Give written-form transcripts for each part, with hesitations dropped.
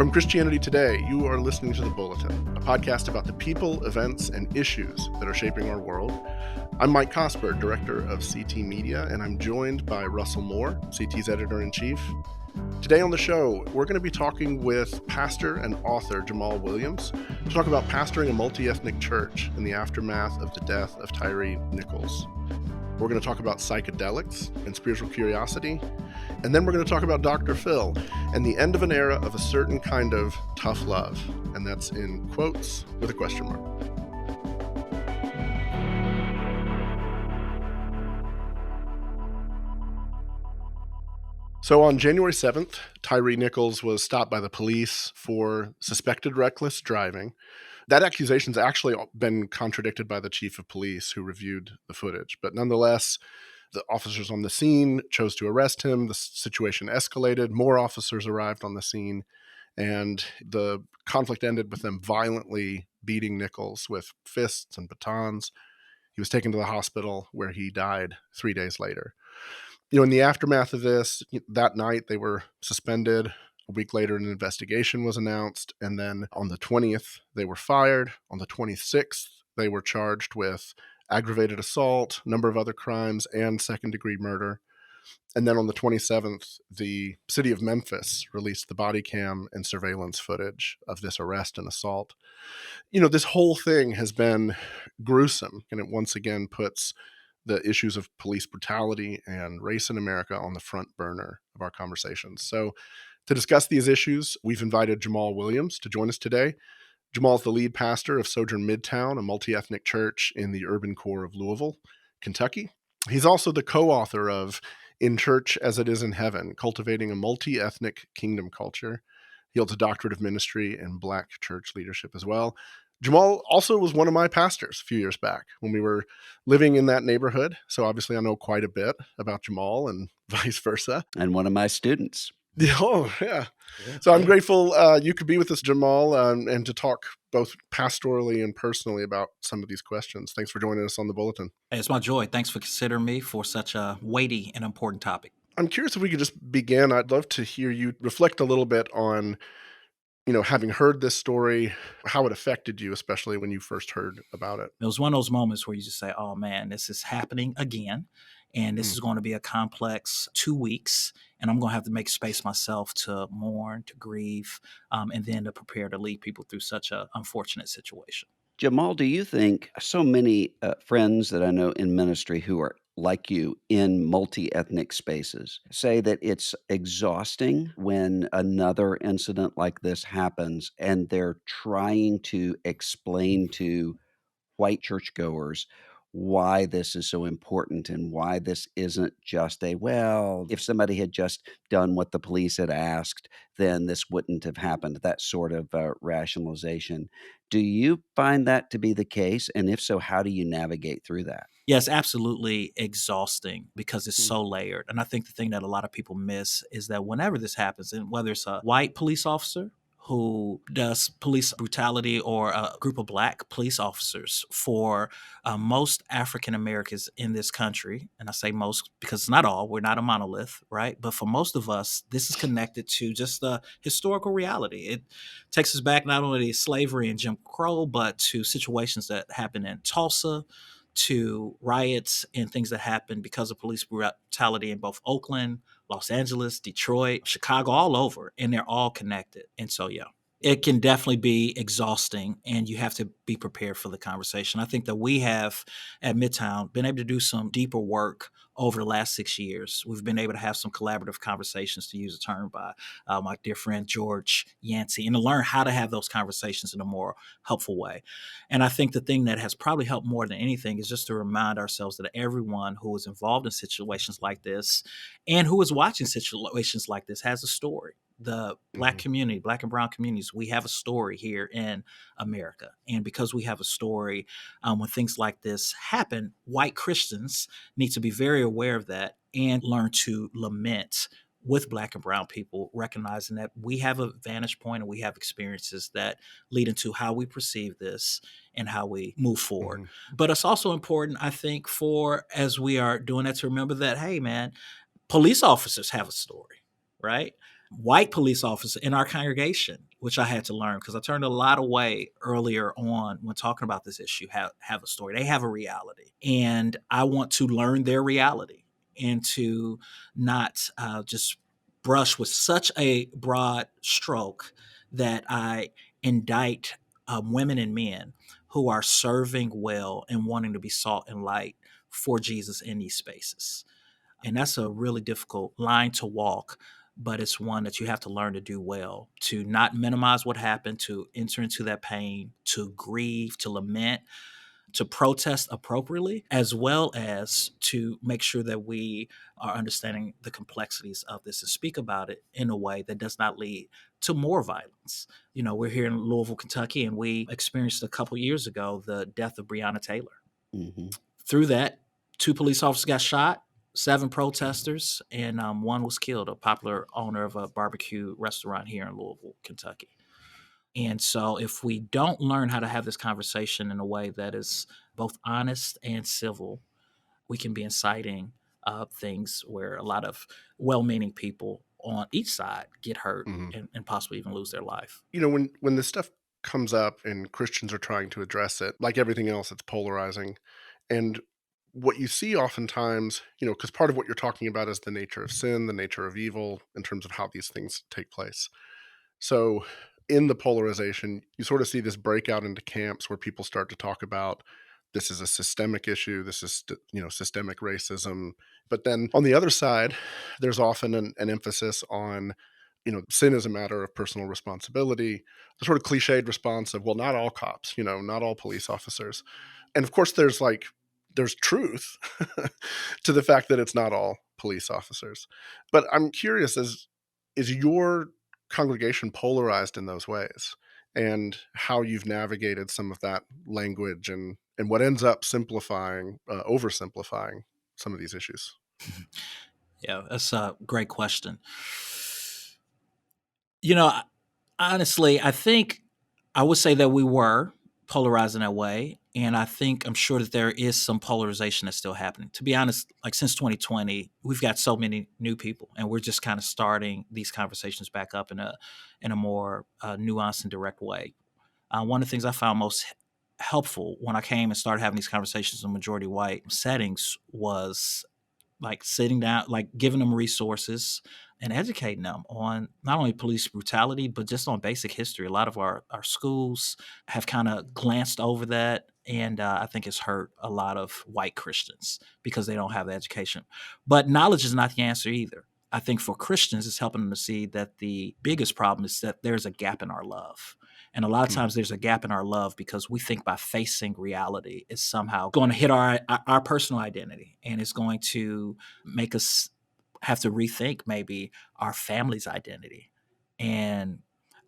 From Christianity Today, you are listening to The Bulletin, a podcast about the people, events, and issues that are shaping our world. I'm Mike Cosper, director of CT Media, and I'm joined by Russell Moore, CT's editor-in-chief. Today on the show, we're going to be talking with pastor and author Jamal Williams to talk about pastoring a multi-ethnic church in the aftermath of the death of Tyre Nichols. We're going to talk about psychedelics and spiritual curiosity, and then we're going to talk about Dr. Phil and the end of an era of a certain kind of tough love, and that's in quotes with a question mark. So on January 7th, Tyre Nichols was stopped by the police for suspected reckless driving. That accusation's actually been contradicted by the chief of police who reviewed the footage. But nonetheless, the officers on the scene chose to arrest him. The situation escalated. More officers arrived on the scene, and the conflict ended with them violently beating Nichols with fists and batons. He was taken to the hospital where he died 3 days later. In the aftermath of this, that night they were suspended. A week later, an investigation was announced. And then on the 20th, they were fired. On the 26th, they were charged with aggravated assault, a number of other crimes, and second-degree murder. And then on the 27th, the city of Memphis released the body cam and surveillance footage of this arrest and assault. This whole thing has been gruesome, and it once again puts the issues of police brutality and race in America on the front burner of our conversations. So to discuss these issues, we've invited Jamal Williams to join us today. Jamal is the lead pastor of Sojourn Midtown, a multi-ethnic church in the urban core of Louisville, Kentucky. He's also the co-author of In Church as It Is in Heaven, Cultivating a Multi-Ethnic Kingdom Culture. He holds a doctorate of ministry in Black church leadership as well. Jamal also was one of my pastors a few years back when we were living in that neighborhood. So obviously I know quite a bit about Jamal and vice versa. And one of my students. Oh, yeah. So I'm grateful you could be with us, Jamal, and to talk both pastorally and personally about some of these questions. Thanks for joining us on the Bulletin. Hey, it's my joy. Thanks for considering me for such a weighty and important topic. I'm curious if we could just begin. I'd love to hear you reflect a little bit on having heard this story, how it affected you, especially when you first heard about it. It was one of those moments where you just say, oh man, this is happening again. And this is going to be a complex 2 weeks. And I'm going to have to make space myself to mourn, to grieve, and then to prepare to lead people through such an unfortunate situation. Jamal, do you think so many friends that I know in ministry who are like you in multi-ethnic spaces say that it's exhausting when another incident like this happens and they're trying to explain to white churchgoers why this is so important and why this isn't just if somebody had just done what the police had asked, then this wouldn't have happened, that sort of rationalization. Do you find that to be the case? And if so, how do you navigate through that? Yes, absolutely exhausting because it's so layered. And I think the thing that a lot of people miss is that whenever this happens, and whether it's a white police officer who does police brutality or a group of Black police officers, for most African Americans in this country, and I say most because it's not all, we're not a monolith, right? But for most of us, this is connected to just the historical reality. It takes us back not only to slavery and Jim Crow, but to situations that happened in Tulsa, to riots and things that happened because of police brutality in both Oakland, Los Angeles, Detroit, Chicago, all over, and they're all connected. And so, yeah, it can definitely be exhausting, and you have to be prepared for the conversation. I think that we have at Midtown been able to do some deeper work over the last 6 years. We've been able to have some collaborative conversations, to use a term by my dear friend George Yancey, and to learn how to have those conversations in a more helpful way. And I think the thing that has probably helped more than anything is just to remind ourselves that everyone who is involved in situations like this and who is watching situations like this has a story. The Black community, Black and brown communities, we have a story here in America. And because we have a story, when things like this happen, white Christians need to be very aware of that and learn to lament with Black and brown people, recognizing that we have a vantage point and we have experiences that lead into how we perceive this and how we move forward. But it's also important, I think, for as we are doing that, to remember that, hey, man, police officers have a story, right? white police officer in our congregation, which I had to learn because I turned a lot away earlier on when talking about this issue, have a story. They have a reality. And I want to learn their reality and to not just brush with such a broad stroke that I indict women and men who are serving well and wanting to be salt and light for Jesus in these spaces. And that's a really difficult line to walk, but it's one that you have to learn to do well, to not minimize what happened, to enter into that pain, to grieve, to lament, to protest appropriately, as well as to make sure that we are understanding the complexities of this and speak about it in a way that does not lead to more violence. You know, we're here in Louisville, Kentucky, and we experienced a couple years ago the death of Breonna Taylor. Hmm. Through that, 2 police officers got shot, 7 protesters, and one was killed, a popular owner of a barbecue restaurant here in Louisville, Kentucky. And so, if we don't learn how to have this conversation in a way that is both honest and civil, we can be inciting things where a lot of well meaning people on each side get hurt Mhm. and possibly even lose their life. You know, when this stuff comes up and Christians are trying to address it, like everything else, it's polarizing. And what you see oftentimes, you know, because part of what you're talking about is the nature of sin, the nature of evil, in terms of how these things take place. So in the polarization, you sort of see this breakout into camps where people start to talk about this is a systemic issue, this is systemic racism. But then on the other side, there's often an emphasis on sin is a matter of personal responsibility. The sort of cliched response of, well, not all cops, not all police officers. And of course, there's truth to the fact that it's not all police officers. But I'm curious, is your congregation polarized in those ways? And how you've navigated some of that language and what ends up oversimplifying some of these issues. Yeah, that's a great question. You know, honestly, I think I would say that we were polarized in that way. And I'm sure that there is some polarization that's still happening. To be honest, like since 2020, we've got so many new people, and we're just kind of starting these conversations back up in a more nuanced and direct way. One of the things I found most helpful when I came and started having these conversations in majority white settings was like sitting down, like giving them resources and educating them on not only police brutality, but just on basic history. A lot of our schools have kind of glanced over that. And I think it's hurt a lot of white Christians because they don't have the education. But knowledge is not the answer either. I think for Christians, it's helping them to see that the biggest problem is that there's a gap in our love. And a lot of Hmm. times there's a gap in our love because we think by facing reality is somehow going to hit our personal identity, and it's going to make us have to rethink maybe our family's identity and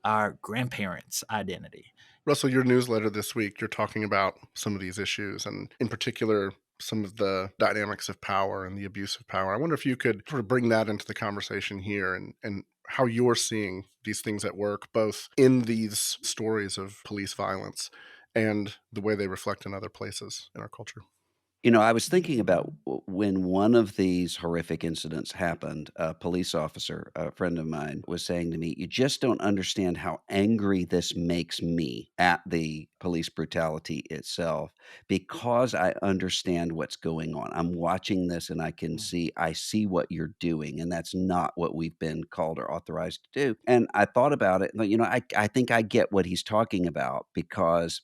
our grandparents' identity. Russell, your newsletter this week, you're talking about some of these issues, and in particular, some of the dynamics of power and the abuse of power. I wonder if you could sort of bring that into the conversation here and how you're seeing these things at work, both in these stories of police violence and the way they reflect in other places in our culture. I was thinking about when one of these horrific incidents happened, a police officer, a friend of mine, was saying to me, "You just don't understand how angry this makes me at the police brutality itself because I understand what's going on. I'm watching this and I see what you're doing, and that's not what we've been called or authorized to do." And I thought about it, but, I think I get what he's talking about because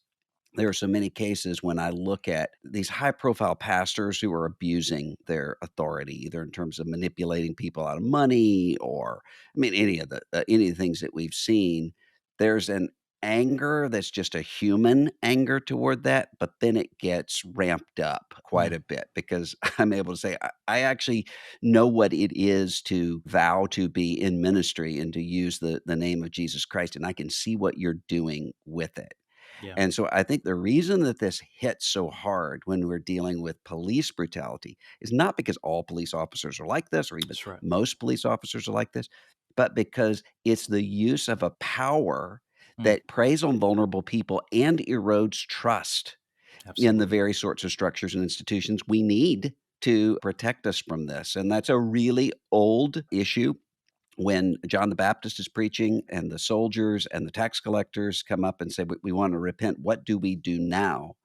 there are so many cases when I look at these high profile pastors who are abusing their authority, either in terms of manipulating people out of money or, I mean, any of the things that we've seen. There's an anger that's just a human anger toward that, but then it gets ramped up quite a bit because I'm able to say, I actually know what it is to vow to be in ministry and to use the name of Jesus Christ, and I can see what you're doing with it. Yeah, And so I think the reason that this hits so hard when we're dealing with police brutality is not because all police officers are like this or even that's right. most police officers are like this, but because it's the use of a power Mm, that preys on vulnerable people and erodes trust in the absolutely. very sorts of structures and institutions we need to protect us from this. And that's a really old issue. When John the Baptist is preaching and the soldiers and the tax collectors come up and say, we want to repent, what do we do now?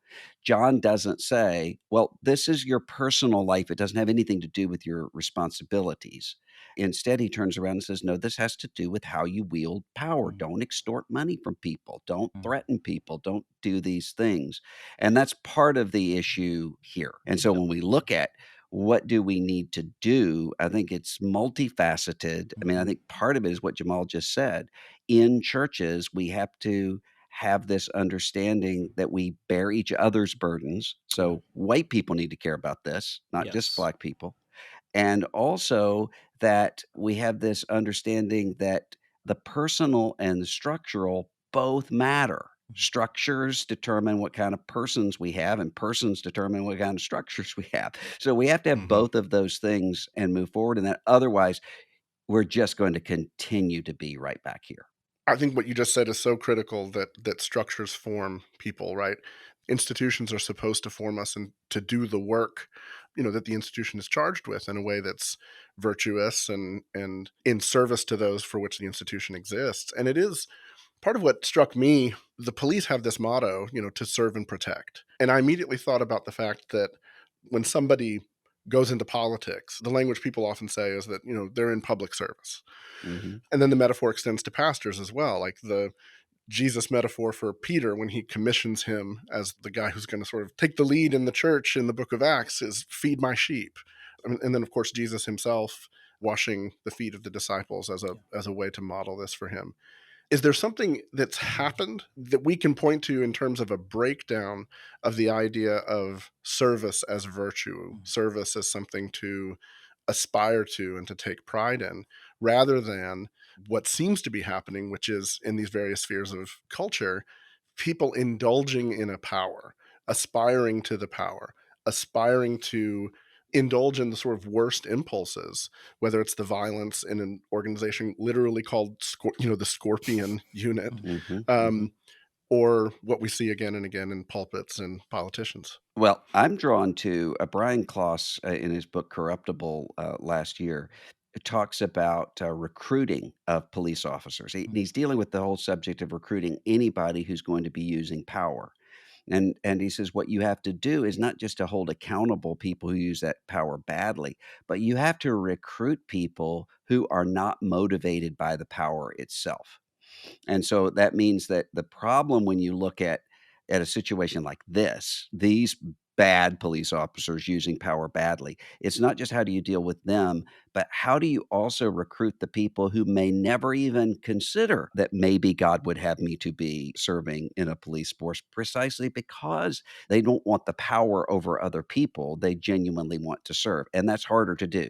John doesn't say, well, this is your personal life. It doesn't have anything to do with your responsibilities. Instead, he turns around and says, no, this has to do with how you wield power. Mm, Don't extort money from people. Don't mm, threaten people. Don't do these things. And that's part of the issue here. And so yep. when we look at what do we need to do, I think it's multifaceted. I mean, I Mhm, think part of it is what Jamal just said. In churches, we have to have this understanding that we bear each other's burdens. yeah. So white people need to care about this, not just Yes. black people. And also that we have this understanding that the personal and the structural both matter. Mhm, Structures determine what kind of persons we have, and persons determine what kind of structures we have. So we have to have Mhm. both of those things and move forward in that. Otherwise, we're just going to continue to be right back here. I think what you just said is so critical, that structures form people, right? Institutions are supposed to form us and to do the work, that the institution is charged with in a way that's virtuous and in service to those for which the institution exists. And it is part of what struck me. The police have this motto, to serve and protect. And I immediately thought about the fact that when somebody goes into politics, the language people often say is that, they're in public service. Hmm. And then the metaphor extends to pastors as well, like the Jesus metaphor for Peter when he commissions him as the guy who's going to sort of take the lead in the church in the book of Acts is feed my sheep. And then of course Jesus himself washing the feet of the disciples yeah. as a way to model this for him. Is there something that's happened that we can point to in terms of a breakdown of the idea of service as virtue, Mm, service as something to aspire to and to take pride in, rather than what seems to be happening, which is in these various spheres of culture, people indulging in a power, aspiring to the power, aspiring to indulge in the sort of worst impulses, whether it's the violence in an organization literally called, the Scorpion Unit, mm, Hmm. Hmm. um, or what we see again and again in pulpits and politicians. Well, I'm drawn to Brian Kloss in his book Corruptible last year. Talks about recruiting of police officers. mm, He's dealing with the whole subject of recruiting anybody who's going to be using power. And he says what you have to do is not just to hold accountable people who use that power badly, but you have to recruit people who are not motivated by the power itself. And so that means that the problem when you look at a situation like this, these bad police officers using power badly, it's not just how do you deal with them, but how do you also recruit the people who may never even consider that maybe God would have me to be serving in a police force precisely because they don't want the power over other people. They genuinely want to serve. And that's harder to do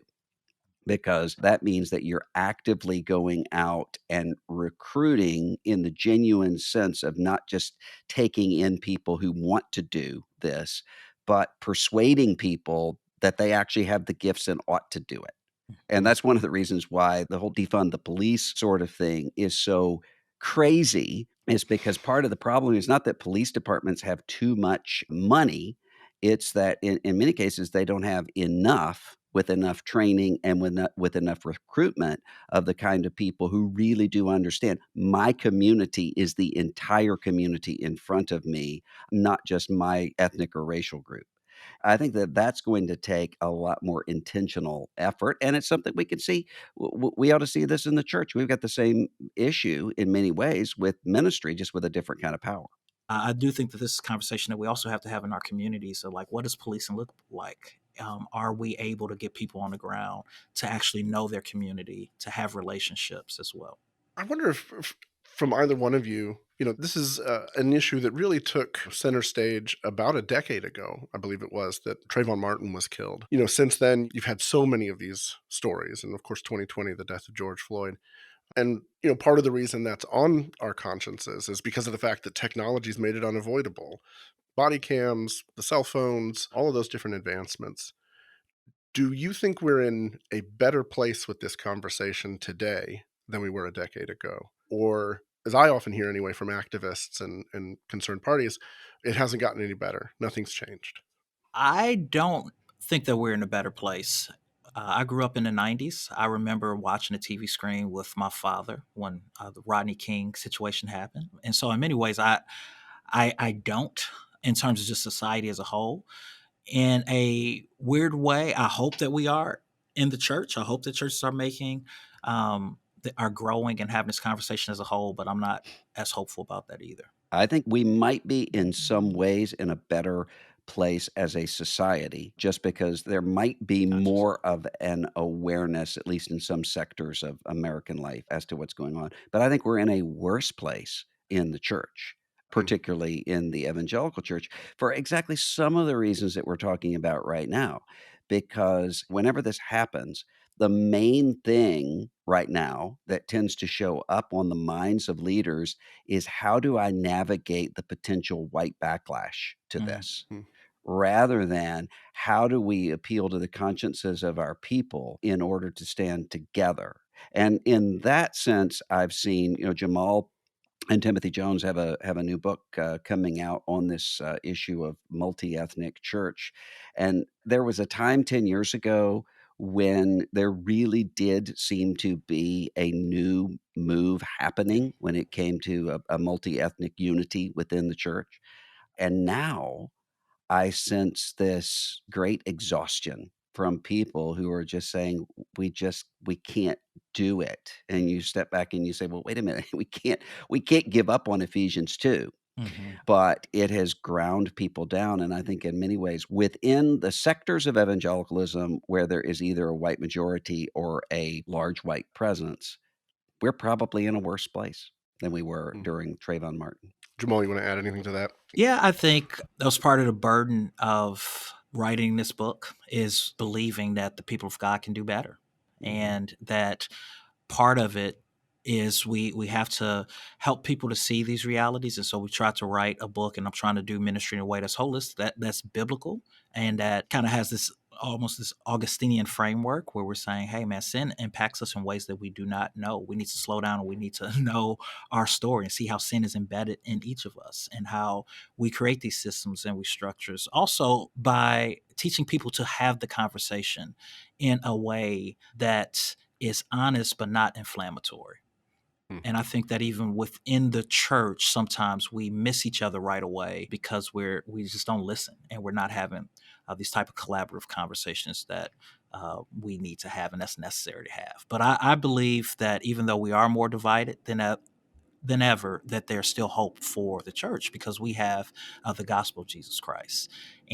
because that means that you're actively going out and recruiting in the genuine sense of not just taking in people who want to do this, but persuading people that they actually have the gifts and ought to do it. And mm, that's one of the reasons why the whole defund the police sort of thing is so crazy, is because part of the problem is not that police departments have too much money. It's that in many cases, they don't have enough with enough training and with enough recruitment of the kind of people who really do understand my community is the entire community in front of me, not just my ethnic or racial group. I think that that's going to take a lot more intentional effort, and it's something we can see. We ought to see this in the church. We've got the same issue in many ways with ministry, just with a different kind of power. I do think that this is a conversation that we also have to have in our community. So, like, what does policing look like? Are we able to get people on the ground to actually know their community, to have relationships as well? I wonder if from either one of you, this is an issue that really took center stage about a decade ago, I believe it was, that Trayvon Martin was killed. Since then, you've had so many of these stories. And of course, 2020, the death of George Floyd. And, part of the reason that's on our consciences is because of the fact that technology's made it unavoidable. Body cams, the cell phones, all of those different advancements. Do you think we're in a better place with this conversation today than we were a decade ago? Or, as I often hear anyway from activists and concerned parties, it hasn't gotten any better. Nothing's changed. I don't think that we're in a better place. I grew up in the 90s. I remember watching the TV screen with my father when the Rodney King situation happened. And so, in many ways, I don't, in terms of just society as a whole. In a weird way, I hope that we are in the church. I hope that churches are making, that are growing and having this conversation as a whole, but I'm not as hopeful about that either. I think we might be in some ways in a better place as a society just because there might be Gotcha. more of an awareness, at least in some sectors of American life, as to what's going on. But I think we're in a worse place in the church, Mm, particularly in the evangelical church, for exactly some of the reasons that we're talking about right now. Because whenever this happens, the main thing right now that tends to show up on the minds of leaders is how do I navigate the potential white backlash to Mm, this? mm, Rather than how do we appeal to the consciences of our people in order to stand together? And in that sense, I've seen, Jamal and Timothy Jones have a new book coming out on this issue of multi-ethnic church, and there was a time 10 years ago when there really did seem to be a new move happening when it came to a multi-ethnic unity within the church, and now I sense this great exhaustion from people who are just saying, we can't do it." And you step back and you say, "Well, wait a minute, we can't give up on Ephesians 2." mhm. But it has ground people down, and I think in many ways, within the sectors of evangelicalism where there is either a white majority or a large white presence, we're probably in a worse place than we were mm. during Trayvon Martin. Jamal, you want to add anything to that? Yeah, I think that was part of the burden of writing this book is believing that the people of God can do better. Mhm. And that part of it is we have to help people to see these realities. And so we try to write a book, and I'm trying to do ministry in a way that's holistic, that's biblical, and that kind of has this almost this Augustinian framework where we're saying, hey man, sin impacts us in ways that we do not know. We need to slow down and we need to know our story and see how sin is embedded in each of us and how we create these systems and we structures. Also by teaching people to have the conversation in a way that is honest but not inflammatory. Mm, And I think that even within the church, sometimes we miss each other right away because we just don't listen and we're not having these type of collaborative conversations that we need to have and that's necessary to have. But I believe that even though we are more divided than ever, that there's still hope for the church because we have the gospel of Jesus Christ.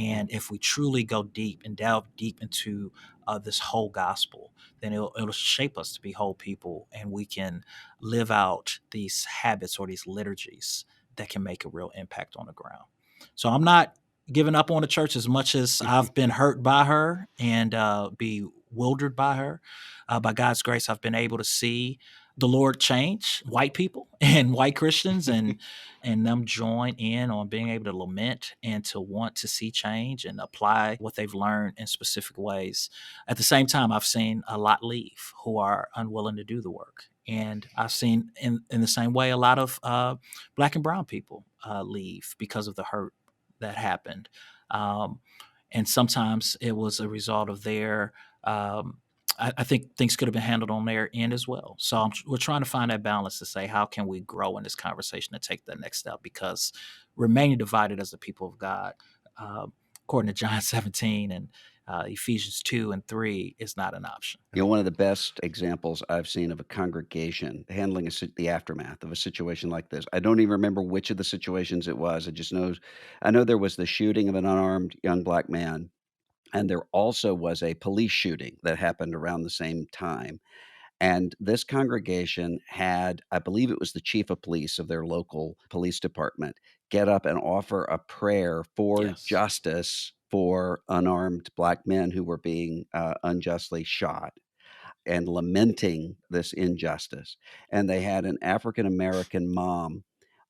mm, And if we truly go deep and delve deep into this whole gospel, then it'll shape us to be whole people and we can live out these habits or these liturgies that can make a real impact on the ground. So I'm not giving up on the church as much as I've been hurt by her and bewildered by her. By God's grace, I've been able to see the Lord change white people and white Christians and them join in on being able to lament and to want to see change and apply what they've learned in specific ways. At the same time, I've seen a lot leave who are unwilling to do the work. And I've seen in the same way a lot of black and brown people leave because of the hurt that happened. Um, and sometimes it was a result of their I think things could have been handled on their end as well. So we're trying to find that balance to say how can we grow in this conversation and take that next step because remaining divided as the people of God, uh, according to John 17 and Ephesians 2 and 3, is not an option. One of the best examples I've seen of a congregation handling the aftermath of a situation like this. I don't even remember which of the situations it was. I know there was the shooting of an unarmed young black man, and there also was a police shooting that happened around the same time. And this congregation had, I believe it was the chief of police of their local police department, get up and offer a prayer for Yes. justice for unarmed black men who were being unjustly shot and lamenting this injustice. And they had an African American mom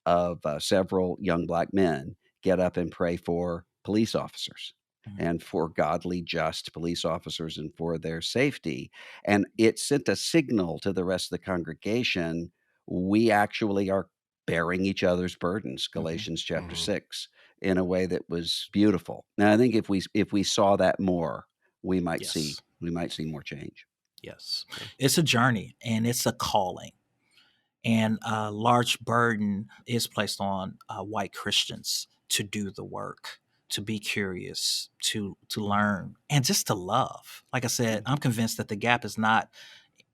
of several young black men get up and pray for police officers Mhm. and for godly, just police officers and for their safety. And it sent a signal to the rest of the congregation we actually are bearing each other's burdens, Mhm. Galatians chapter mhm. 6, in a way that was beautiful. Now, I think if we saw that more, we might see Yes. more change. Yes. It's a journey and it's a calling. And a large burden is placed on white Christians to do the work, to be curious, to learn, and just to love. Like I said, I'm convinced that the gap is not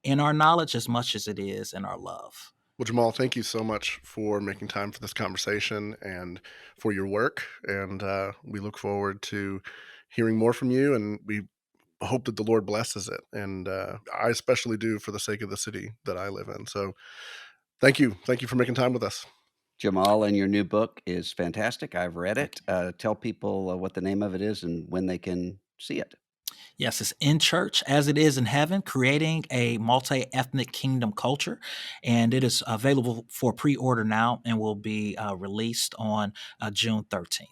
in our knowledge as much as it is in our love. Well, Jamal, thank you so much for making time for this conversation and for your work. And we look forward to hearing more from you. And we hope that the Lord blesses it. And I especially do for the sake of the city that I live in. So thank you. Thank you for making time with us. Jamal, and your new book is fantastic. I've read Thank it. you. Tell people what the name of it is and when they can see it. Yes, it's in church as it is in heaven, creating a multi ethnic kingdom culture. And it is available for pre order now and will be released on June 13th.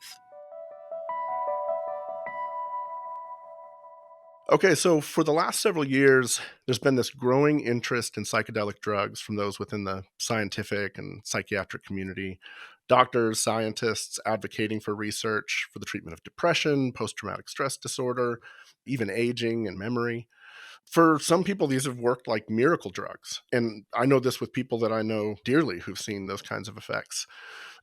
Okay, so for the last several years, there's been this growing interest in psychedelic drugs from those within the scientific and psychiatric community. Doctors, scientists advocating for research for the treatment of depression, post traumatic stress disorder, even aging and memory. For some people, these have worked like miracle drugs. And I know this with people that I know dearly who've seen those kinds of effects.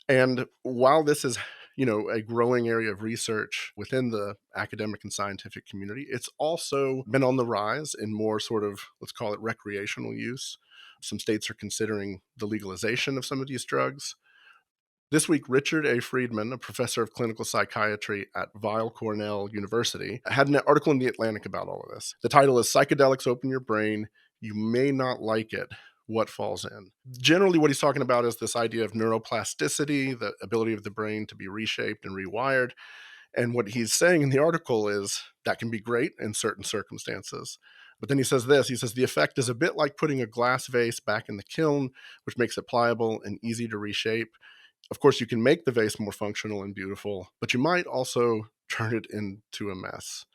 And while this is, a growing area of research within the academic and scientific community, it's also been on the rise in more sort of, let's call it recreational use. Some states are considering the legalization of some of these drugs. This week, Richard A. Friedman, a professor of clinical psychiatry at Weill Cornell University, had an article in The Atlantic about all of this. The title is Psychedelics Open Your Brain. You May Not Like It. What falls in. Generally, what he's talking about is this idea of neuroplasticity, the ability of the brain to be reshaped and rewired. And what he's saying in the article is that can be great in certain circumstances. But then he says this, he says, the effect is a bit like putting a glass vase back in the kiln, which makes it pliable and easy to reshape. Of course, you can make the vase more functional and beautiful, but you might also turn it into a mess.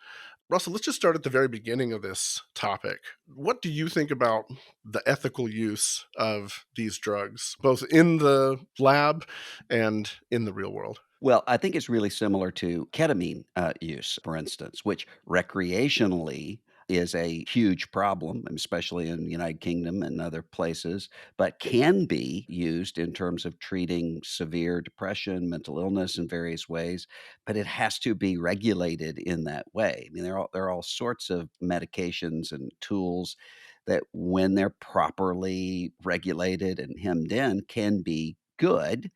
Russell, let's just start at the very beginning of this topic. What do you think about the ethical use of these drugs, both in the lab and in the real world? Well, I think it's really similar to ketamine use, for instance, which recreationally is a huge problem, especially in the United Kingdom and other places, but can be used in terms of treating severe depression, mental illness in various ways. But it has to be regulated in that way. I mean, there are all sorts of medications and tools that, when they're properly regulated and hemmed in, can be good,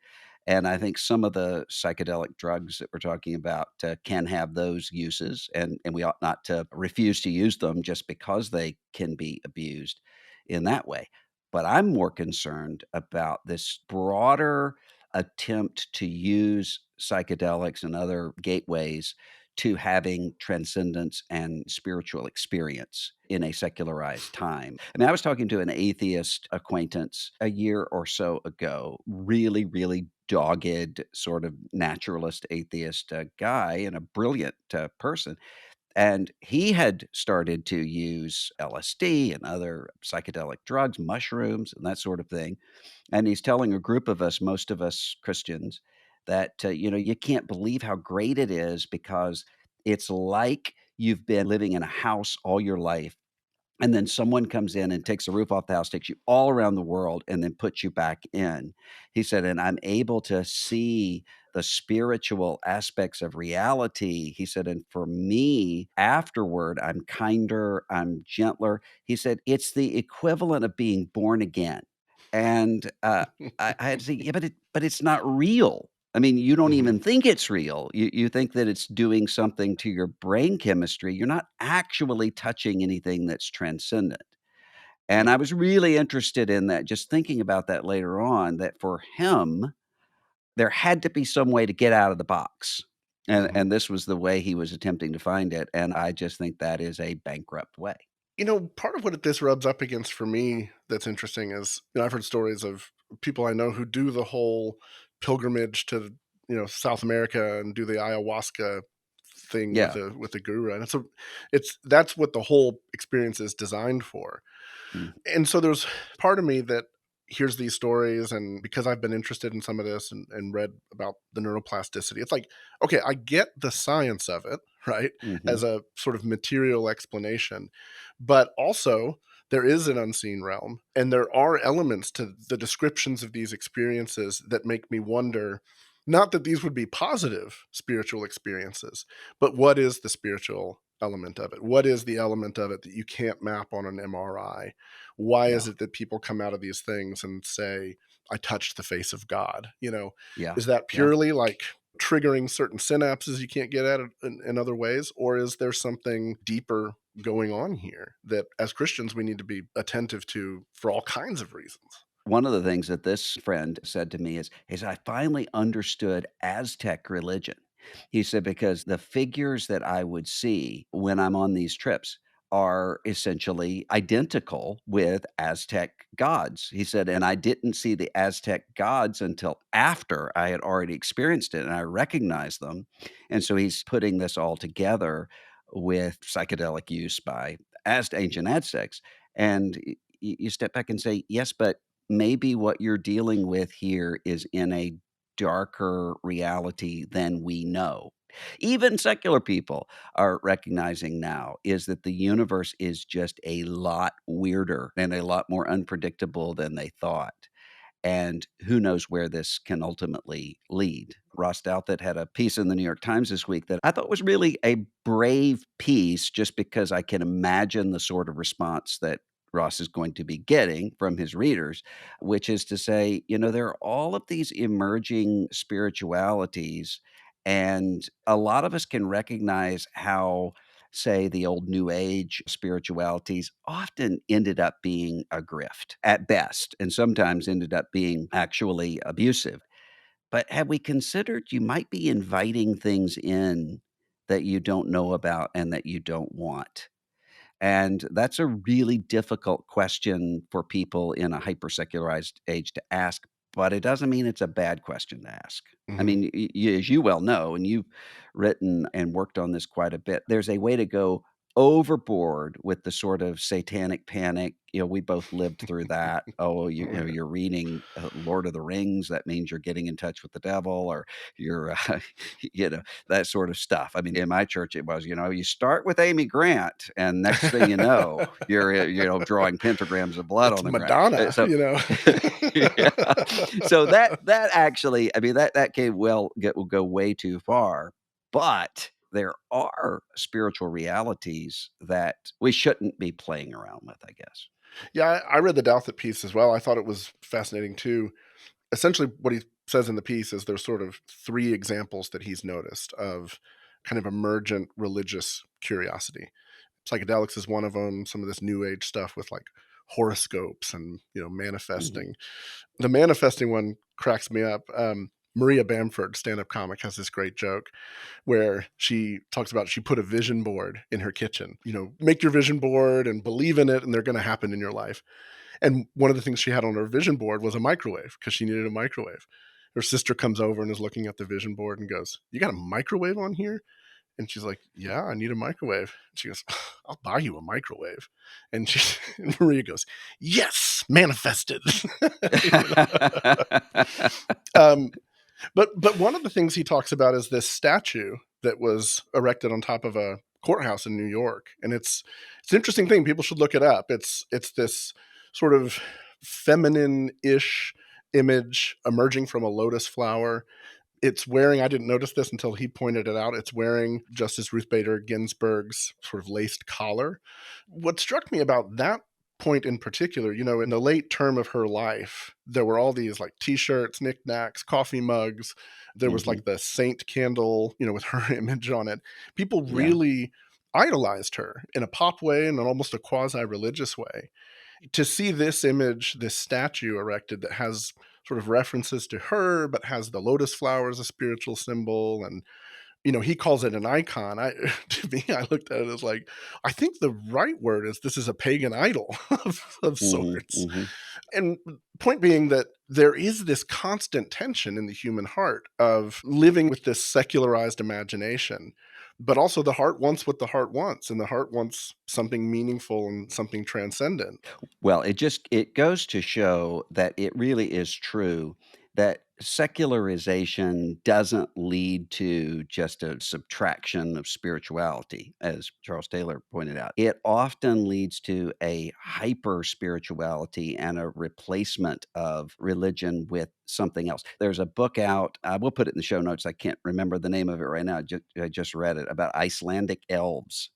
and I think some of the psychedelic drugs that we're talking about can have those uses, and we ought not to refuse to use them just because they can be abused in that way. But I'm more concerned about this broader attempt to use psychedelics and other gateways to having transcendence and spiritual experience in a secularized time. I mean, I was talking to an atheist acquaintance a year or so ago, really, really dogged, sort of naturalist atheist guy, and a brilliant person. And he had started to use LSD and other psychedelic drugs, mushrooms, and that sort of thing. And he's telling a group of us, most of us Christians, that, you can't believe how great it is because it's like you've been living in a house all your life, and then someone comes in and takes the roof off the house, takes you all around the world, and then puts you back in. He said, and I'm able to see the spiritual aspects of reality. He said, and for me, afterward, I'm kinder, I'm gentler. He said, it's the equivalent of being born again. And I had to say, yeah, but it's not real. I mean, you don't Mhm. even think it's real. You think that it's doing something to your brain chemistry. You're not actually touching anything that's transcendent. And I was really interested in that, just thinking about that later on, that for him, there had to be some way to get out of the box. Mhm. And this was the way he was attempting to find it. And I just think that is a bankrupt way. Part of what this rubs up against for me that's interesting is, I've heard stories of people I know who do the whole pilgrimage to, South America and do the ayahuasca thing with Yeah. the guru. And that's what the whole experience is designed for. Mm. And so there's part of me that hears these stories, and because I've been interested in some of this and read about the neuroplasticity, it's like, okay, I get the science of it, right? Mhm. As a sort of material explanation. But also, there is an unseen realm, and there are elements to the descriptions of these experiences that make me wonder, not that these would be positive spiritual experiences, but what is the spiritual element of it? What is the element of it that you can't map on an MRI? Why Yeah. is it that people come out of these things and say, I touched the face of God? Yeah. Is that Yeah. purely like triggering certain synapses you can't get at in other ways? Or is there something deeper going on here that as Christians we need to be attentive to for all kinds of reasons? One of the things that this friend said to me is I finally understood Aztec religion. He said, because the figures that I would see when I'm on these trips are essentially identical with Aztec gods. He said, and I didn't see the Aztec gods until after I had already experienced it and I recognized them. And so he's putting this all together with psychedelic use by ancient Aztecs. And you step back and say, yes, but maybe what you're dealing with here is in a darker reality than we know. Even secular people are recognizing now is that the universe is just a lot weirder and a lot more unpredictable than they thought. And who knows where this can ultimately lead. Ross Douthat had a piece in the New York Times this week that I thought was really a brave piece, just because I can imagine the sort of response that Ross is going to be getting from his readers, which is to say, there are all of these emerging spiritualities, and a lot of us can recognize how, say, the old New Age spiritualities often ended up being a grift at best, and sometimes ended up being actually abusive. But have we considered you might be inviting things in that you don't know about and that you don't want? And that's a really difficult question for people in a hypersecularized age to ask, but it doesn't mean it's a bad question to ask. I Hmm. mean, as you well know, and you've written and worked on this quite a bit, there's a way to go overboard with the sort of satanic panic. We both lived through that. Oh, Oh yeah. you're reading Lord of the Rings. That means you're getting in touch with the devil, or you're, that sort of stuff. I mean, in my church, it was, you start with Amy Grant, and next thing you know, you're, drawing pentagrams of blood It's on the ground. Madonna, So, yeah. So that actually, I mean, that can will go way too far, but there are spiritual realities that we shouldn't be playing around with, I guess. Yeah, I read the Douthat piece as well. I thought it was fascinating too. Essentially, what he says in the piece is there's sort of three examples that he's noticed of kind of emergent religious curiosity. Psychedelics is one of them. Some of this new age stuff with like horoscopes and Mhm. manifesting. The manifesting one cracks me up. Maria Bamford, stand-up comic, has this great joke where she talks about she put a vision board in her kitchen. Make your vision board and believe in it, and they're going to happen in your life. And one of the things she had on her vision board was a microwave because she needed a microwave. Her sister comes over and is looking at the vision board and goes, "You got a microwave on here?" And she's like, "Yeah, I need a microwave." And she goes, "I'll buy you a microwave." And Maria goes, "Yes, manifested." You um, but one of the things he talks about is this statue that was erected on top of a courthouse in New York, and it's an interesting thing. People should look it up. It's this sort of feminine-ish image emerging from a lotus flower. It's wearing, I didn't notice this until he pointed it out, it's wearing Justice Ruth Bader Ginsburg's sort of laced collar. What struck me about that point in particular, in the late term of her life, there were all these like t-shirts, knickknacks, coffee mugs. There was Mhm. like the saint candle, with her image on it. People Yeah. really idolized her in a pop way and in almost a quasi-religious way. To see this image, this statue erected that has sort of references to her, but has the lotus flower as a spiritual symbol. And, he calls it an icon. To me, I looked at it as like, I think the right word is this is a pagan idol of Mhm. sorts. Mhm. And point being that there is this constant tension in the human heart of living with this secularized imagination, but also the heart wants what the heart wants, and the heart wants something meaningful and something transcendent. Well, it goes to show that it really is true that secularization doesn't lead to just a subtraction of spirituality, as Charles Taylor pointed out. It often leads to a hyper spirituality and a replacement of religion with something else. There's a book out, I will put it in the show notes. I can't remember the name of it right now. I just read it about Icelandic elves,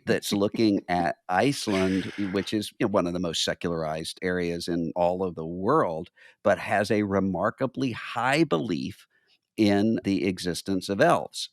that's looking at Iceland, which is, one of the most secularized areas in all of the world, but has a remarkably high belief in the existence of elves.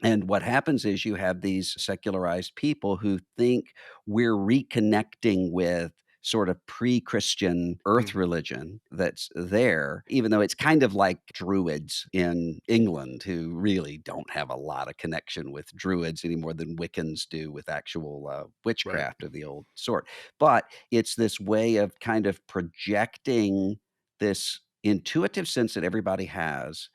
And what happens is you have these secularized people who think we're reconnecting with sort of pre-Christian earth Mhm. religion that's there, even though it's kind of like Druids in England, who really don't have a lot of connection with Druids any more than Wiccans do with actual Right. witchcraft of the old sort. But it's this way of kind of projecting this intuitive sense that everybody has.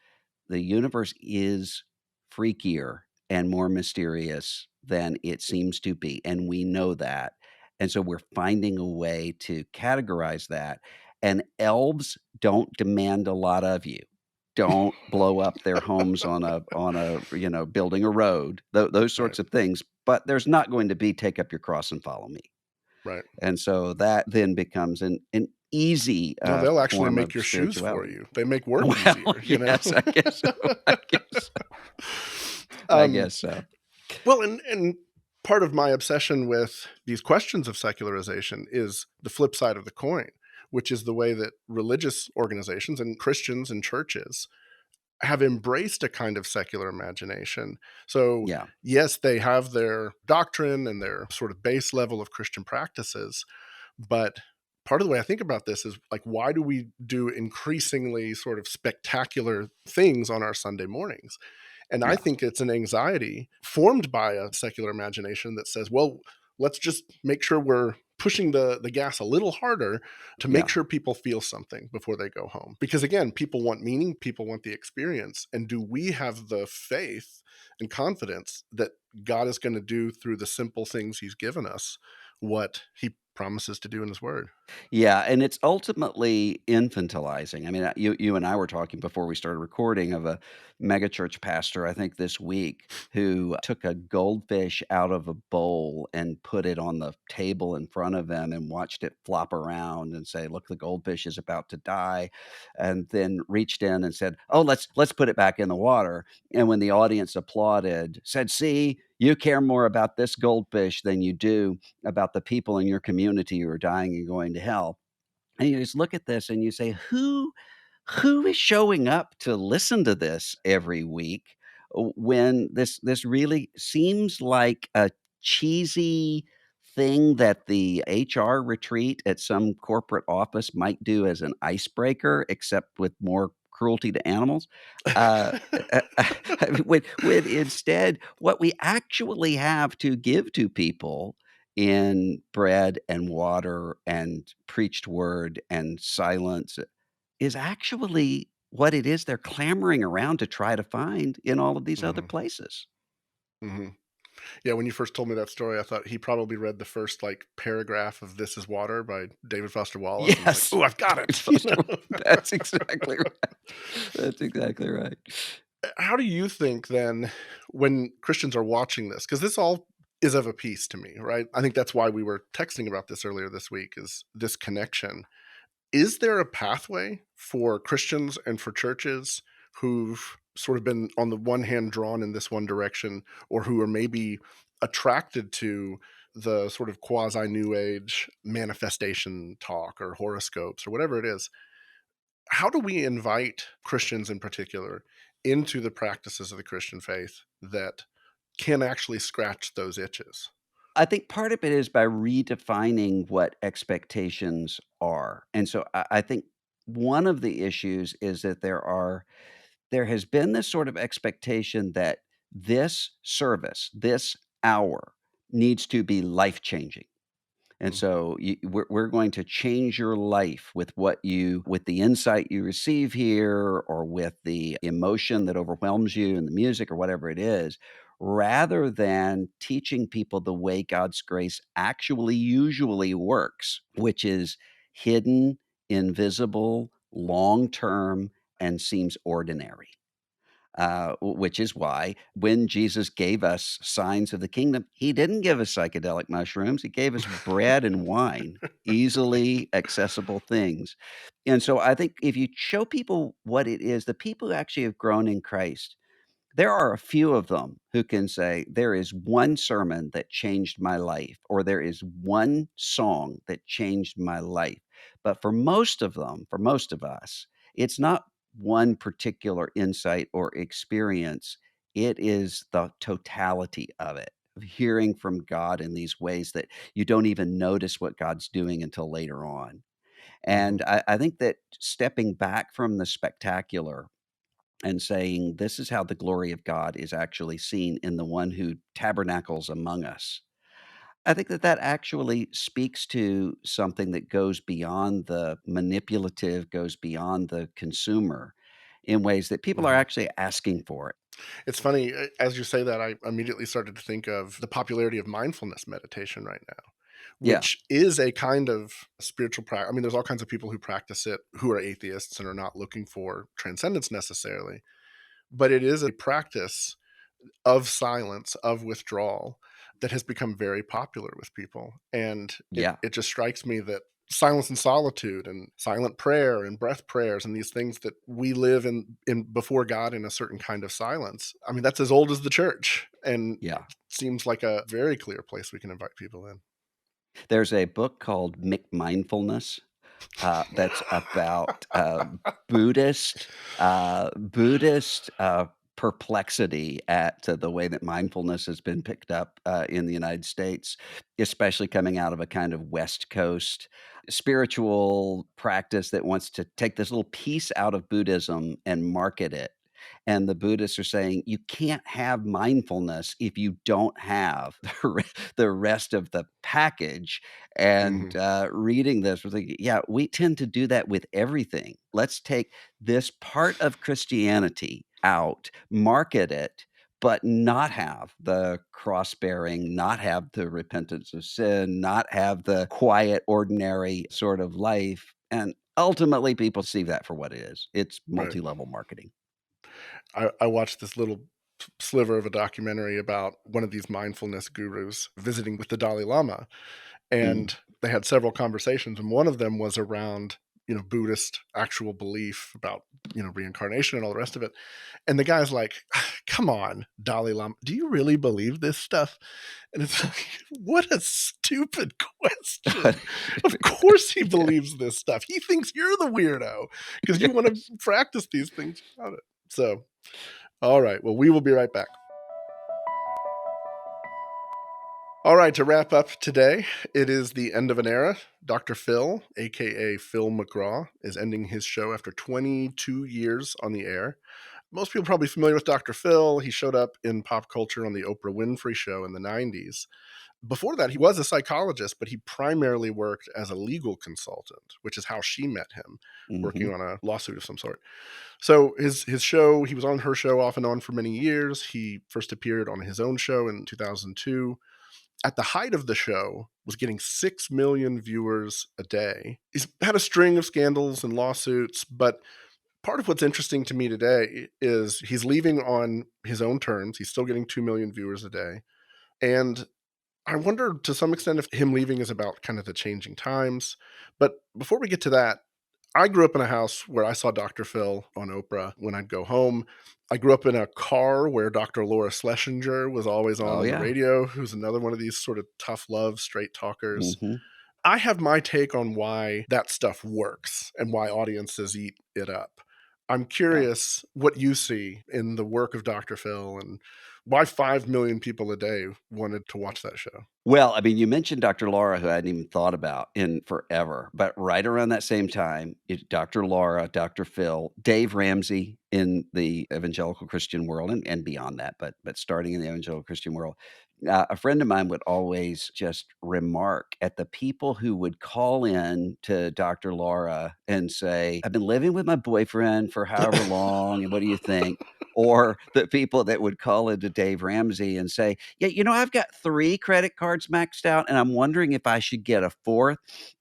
The universe is freakier and more mysterious than it seems to be, and we know that. And so we're finding a way to categorize that. And elves don't demand a lot of you. Don't blow up their homes on a building a road, those Right. sorts of things. But there's not going to be take up your cross and follow me. Right. And so that then becomes an easy No, they'll actually form make of your shoes for spirituality. you. They make work Well, easier, you know? yes, I guess so. I guess so. I Um, guess so. well, and part of my obsession with these questions of secularization is the flip side of the coin, which is the way that religious organizations and Christians and churches have embraced a kind of secular imagination. So, Yeah. yes, they have their doctrine and their sort of base level of Christian practices, but part of the way I think about this is like, why do we do increasingly sort of spectacular things on our Sunday mornings? And I Yeah. think it's an anxiety formed by a secular imagination that says, well, let's just make sure we're pushing the gas a little harder to make Yeah. sure people feel something before they go home. Because again, people want meaning, people want the experience. And do we have the faith and confidence that God is going to do through the simple things he's given us what he promises to do in his word? Yeah, and it's ultimately infantilizing. I mean, you and I were talking before we started recording of a megachurch pastor, I think this week, who took a goldfish out of a bowl and put it on the table in front of him and watched it flop around and say, "Look, the goldfish is about to die," and then reached in and said, "Oh, let's put it back in the water." And when the audience applauded, said, "See, you care more about this goldfish than you do about the people in your community who are dying and going to hell." And you just look at this and you say, who is showing up to listen to this every week when this really seems like a cheesy thing that the HR retreat at some corporate office might do as an icebreaker, except with more cruelty to animals. Uh, when instead, what we actually have to give to people in bread and water and preached word and silence is actually what it is they're clamoring around to try to find in all of these other Hmm. places. Hmm. Yeah, when you first told me that story, I thought he probably read the first like paragraph of "This Is Water" by David Foster Wallace and was like, Yes. "Oh, I've got David it." You Foster know? That's exactly right. That's exactly right. How do you think then, when Christians are watching this, because this all is of a piece to me, right? I think that's why we were texting about this earlier this week, is this connection. Is there a pathway for Christians and for churches who've sort of been, on the one hand, drawn in this one direction, or who are maybe attracted to the sort of quasi New Age manifestation talk or horoscopes or whatever it is? How do we invite Christians in particular into the practices of the Christian faith that can actually scratch those itches? I think part of it is by redefining what expectations are. And so I think one of the issues is that there has been this sort of expectation that this service, this hour needs to be life-changing. And Mhm. so we're going to change your life with the insight you receive here, or with the emotion that overwhelms you in the music or whatever it is, rather than teaching people the way God's grace actually usually works, which is hidden, invisible, long term, and seems ordinary. Which is why when Jesus gave us signs of the kingdom, he didn't give us psychedelic mushrooms. He gave us bread and wine, easily accessible things. And so I think if you show people what it is, the people who actually have grown in Christ, there are a few of them who can say, there is one sermon that changed my life, or there is one song that changed my life. But for most of them, for most of us, it's not one particular insight or experience. It is the totality of it, of hearing from God in these ways that you don't even notice what God's doing until later on. Mhm. And I think that stepping back from the spectacular and saying, "This is how the glory of God is actually seen in the one who tabernacles among us." I think that that actually speaks to something that goes beyond the manipulative, goes beyond the consumer in ways that people are Mhm. actually asking for it. It's funny, as you say that, I immediately started to think of the popularity of mindfulness meditation right now, Yeah, which is a kind of spiritual practice. I mean, there's all kinds of people who practice it who are atheists and are not looking for transcendence necessarily, but it is a practice of silence, of withdrawal, that has become very popular with people. And yeah, it just strikes me that silence and solitude and silent prayer and breath prayers and these things that we live in before God in a certain kind of silence. I mean, that's as old as the church. And yeah. it seems like a very clear place we can invite people in. There's a book called McMindfulness, that's about, Buddhist Buddhist perplexity at the way that mindfulness has been picked up, in the United States, especially coming out of a kind of West Coast spiritual practice that wants to take this little piece out of Buddhism and market it. And the Buddhists are saying, "You can't have mindfulness if you don't have the rest of the package." And, Mhm. reading this, we're thinking, yeah, we tend to do that with everything. Let's take this part of Christianity out, market it, but not have the cross bearing, not have the repentance of sin, not have the quiet, ordinary sort of life. And ultimately, people see that for what it is. It's Right. multi level marketing. I watched this little sliver of a documentary about one of these mindfulness gurus visiting with the Dalai Lama, Mm. and they had several conversations, and one of them was around, Buddhist actual belief about, reincarnation and all the rest of it. And the guy's like, "Come on, Dalai Lama, do you really believe this stuff?" And it's like, what a stupid question. Of course he believes this stuff. He thinks you're the weirdo because you want to Yes. practice these things without it. So, all right. Well, we will be right back. All right, to wrap up today, it is the end of an era. Dr. Phil, aka Phil McGraw, is ending his show after 22 years on the air. Most people are probably familiar with Dr. Phil. He showed up in pop culture on the Oprah Winfrey Show in the 90s. Before that, he was a psychologist, but he primarily worked as a legal consultant, which is how she met him, working Mhm. on a lawsuit of some sort. So his show, he was on her show off and on for many years. He first appeared on his own show in 2002. At the height of the show, was getting 6 million viewers a day. He's had a string of scandals and lawsuits, but part of what's interesting to me today is he's leaving on his own terms. He's still getting 2 million viewers a day. And I wonder to some extent if him leaving is about kind of the changing times. But before we get to that, I grew up in a house where I saw Dr. Phil on Oprah when I'd go home. I grew up in a car where Dr. Laura Schlesinger was always Oh, on the yeah. radio, who's another one of these sort of tough love, straight talkers. Mhm. I have my take on why that stuff works and why audiences eat it up. I'm Yeah. curious what you see in the work of Dr. Phil and why 5 million people a day wanted to watch that show. Well, I mean, you mentioned Dr. Laura, who I hadn't even thought about in forever, but right around that same time, Dr. Laura, Dr. Phil, Dave Ramsey in the evangelical Christian world and beyond that, but starting in the evangelical Christian world, a friend of mine would always just remark at the people who would call in to Dr. Laura and say, "I've been living with my boyfriend for however long, and what do you think?" Or the people that would call into Dave Ramsey and say, "Yeah, I've got 3 credit cards maxed out, and I'm wondering if I should get a 4th."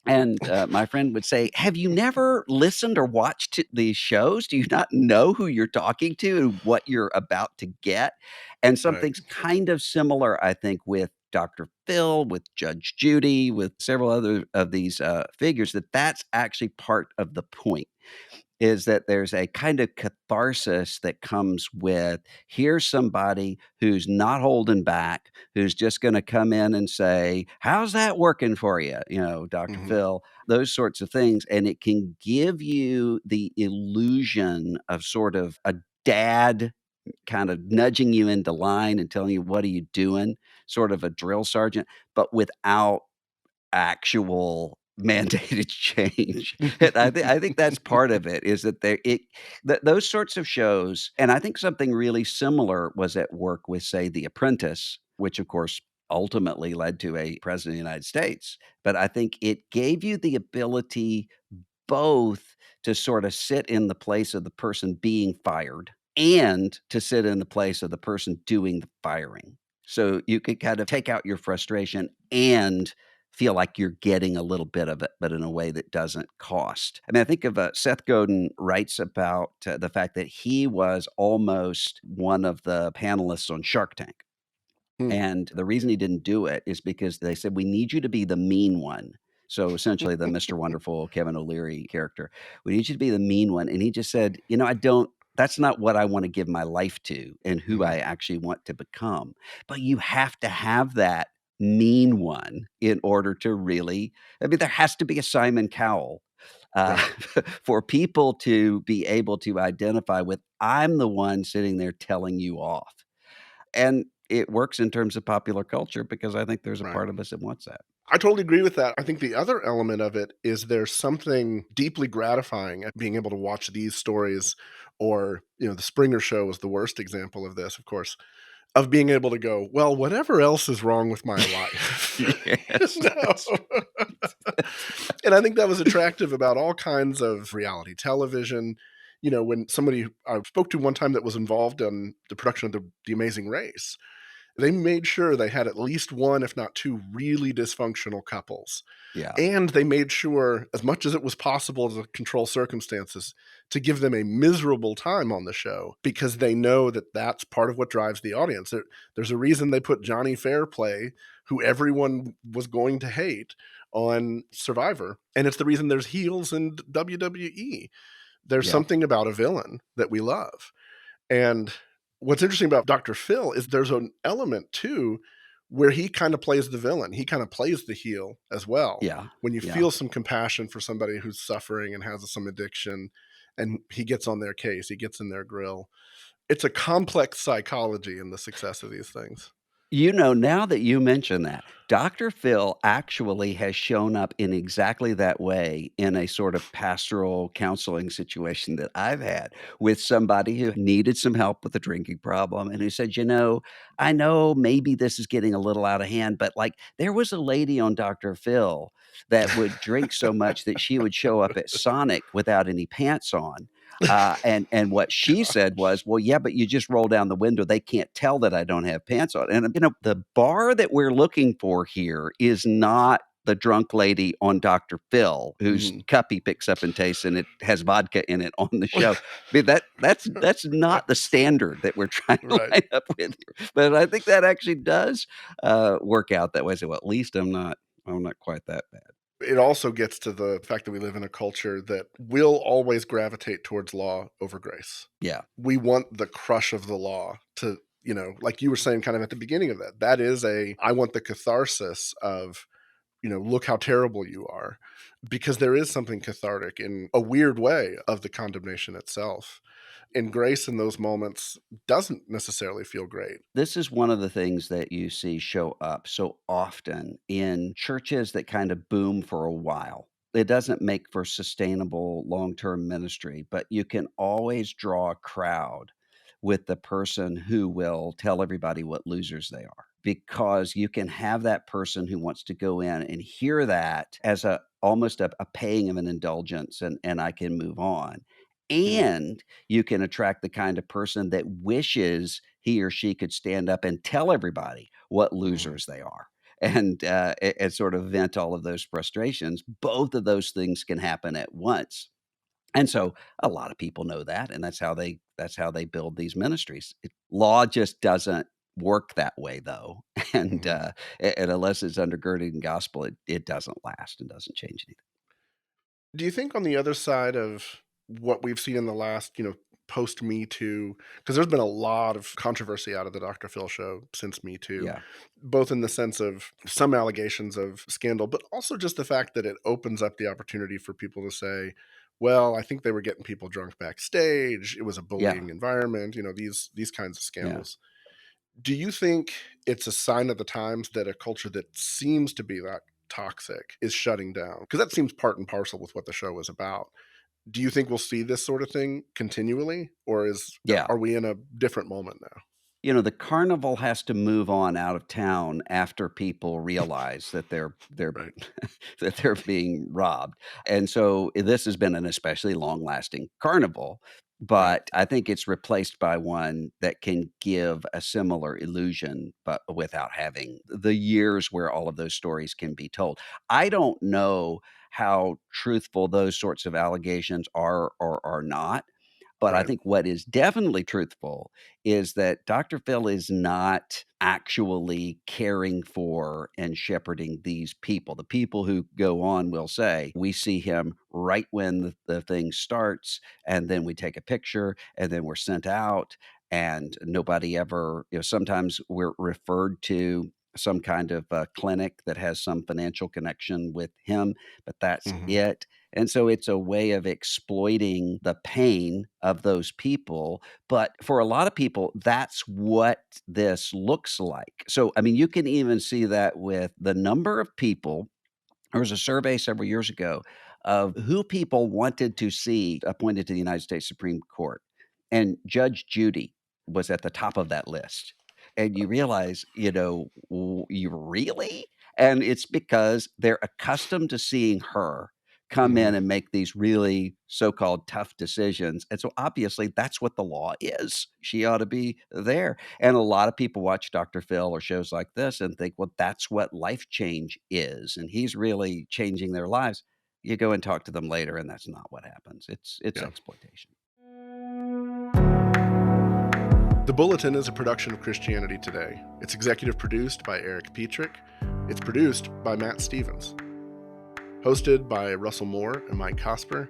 And my friend would say, "Have you never listened or watched these shows? Do you not know who you're talking to and what you're about to get?" And Right. something's kind of similar, I think, with Dr. Phil, with Judge Judy, with several other of these figures, that's actually part of the point, is that there's a kind of catharsis that comes with, here's somebody who's not holding back, who's just going to come in and say, "How's that working for you?" Dr. Mhm. Phil, those sorts of things. And it can give you the illusion of sort of a dad kind of nudging you into line and telling you, "What are you doing?" Sort of a drill sergeant, but without actual mandated change. And I think that's part of it, is that those sorts of shows. And I think something really similar was at work with, say, The Apprentice, which of course ultimately led to a president of the United States. But I think it gave you the ability both to sort of sit in the place of the person being fired and to sit in the place of the person doing the firing. So you could kind of take out your frustration and feel like you're getting a little bit of it, but in a way that doesn't cost. I mean, I think of Seth Godin writes about the fact that he was almost one of the panelists on Shark Tank. Hmm. And the reason he didn't do it is because they said, "We need you to be the mean one." So essentially, the Mr. Wonderful Kevin O'Leary character, "We need you to be the mean one." And he just said, I don't, that's not what I want to give my life to and who Mhm. I actually want to become. But you have to have that mean one in order to really, I mean, there has to be a Simon Cowell. Uh, Right. for people to be able to identify with, I'm the one sitting there telling you off. And it works in terms of popular culture because I think there's a Right. part of us that wants that. I totally agree with that. I think the other element of it is there's something deeply gratifying at being able to watch these stories, or, the Springer Show was the worst example of this, of course, of being able to go, "Well, whatever else is wrong with my life." Yes, No. that's And I think that was attractive about all kinds of reality television. When somebody I spoke to one time that was involved in the production of The Amazing Race, they made sure they had at least one, if not two, really dysfunctional couples. yeah, And they made sure, as much as it was possible to control circumstances, to give them a miserable time on the show, because they know that that's part of what drives the audience. There's a reason they put Johnny Fairplay, who everyone was going to hate, on Survivor. And it's the reason there's heels in WWE. There's yeah, something about a villain that we love. And what's interesting about Dr. Phil is there's an element too where he kind of plays the villain. He kind of plays the heel as well. yeah, When you yeah. feel some compassion for somebody who's suffering and has some addiction, and he gets on their case, he gets in their grill. It's a complex psychology in the success of these things. Now that you mention that, Dr. Phil actually has shown up in exactly that way in a sort of pastoral counseling situation that I've had with somebody who needed some help with a drinking problem and who said, I know maybe this is getting a little out of hand, but like there was a lady on Dr. Phil that would drink so much that she would show up at Sonic without any pants on. And what she said was, "Well, yeah, but you just roll down the window. They can't tell that I don't have pants on." And the bar that we're looking for here is not the drunk lady on Dr. Phil whose Mhm. cup he picks up and tastes and it has vodka in it on the show. I mean, that's not the standard that we're trying to Right. line up with here. But I think that actually does work out that way. So, well, at least I'm not quite that bad. It also gets to the fact that we live in a culture that will always gravitate towards law over grace. Yeah, We want the crush of the law to, like you were saying kind of at the beginning of that. That is I want the catharsis of, look how terrible you are, because there is something cathartic in a weird way of the condemnation itself. And grace in those moments doesn't necessarily feel great. this is one of the things that you see show up so often in churches that kind of boom for a while. It doesn't make for sustainable long term ministry, but you can always draw a crowd with the person who will tell everybody what losers they are. Because you can have that person who wants to go in and hear that as almost a paying of an indulgence, and I can move on. Mhm. And you can attract the kind of person that wishes he or she could stand up and tell everybody what Mhm. losers they are. and sort of vent all of those frustrations. Both of those things can happen at once. And so a lot of people know that, and that's how they build these ministries. Law just doesn't work that way, though, and Mhm. and unless it's undergirded in gospel, it doesn't last and doesn't change anything. Do you think on the other side of what we've seen in the last, post Me Too, because there's been a lot of controversy out of the Dr. Phil show since Me Too, Yeah, both in the sense of some allegations of scandal, but also just the fact that it opens up the opportunity for people to say, well, I think they were getting people drunk backstage. It was a yeah, bullying environment, these kinds of yeah. scandals. Do you think it's a sign of the times that a culture that seems to be that toxic is shutting down? Because that seems part and parcel with what the show was about. Do you think we'll see this sort of thing continually, or Yeah. are we in a different moment now? The carnival has to move on out of town after people realize that they're Right. that they're being robbed. And so this has been an especially long-lasting carnival, Right. but I think it's replaced by one that can give a similar illusion, but without having the years where all of those stories can be told. I don't know how truthful those sorts of allegations are or are not, but I Right. think what is definitely truthful is that Dr. Phil is not actually caring for and shepherding these people. The people who go on will say, we see him right when the thing starts, and then we take a picture, and then we're sent out, and nobody ever, sometimes we're referred to some kind of clinic that has some financial connection with him, but that's Mhm. it. And so it's a way of exploiting the pain of those people. But for a lot of people, that's what this looks like. So, I mean, you can even see that with the number of people. There was a survey several years ago of who people wanted to see appointed to the United States Supreme Court. And Judge Judy was at the top of that list. And you realize, you really? And it's because they're accustomed to seeing her come Mhm. in and make these really so-called tough decisions. And so obviously that's what the law is. She ought to be there. And a lot of people watch Dr. Phil or shows like this and think, well, that's what life change is. And he's really changing their lives. You go and talk to them later, and that's not what happens. It's Yeah. exploitation. The Bulletin is a production of Christianity Today. It's executive produced by Eric Petrick. It's produced by Matt Stevens. Hosted by Russell Moore and Mike Cosper.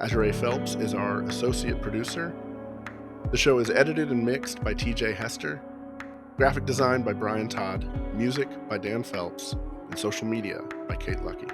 Azure Phelps is our associate producer. The show is edited and mixed by TJ Hester. Graphic design by Brian Todd. Music by Dan Phelps. And social media by Kate Lucky.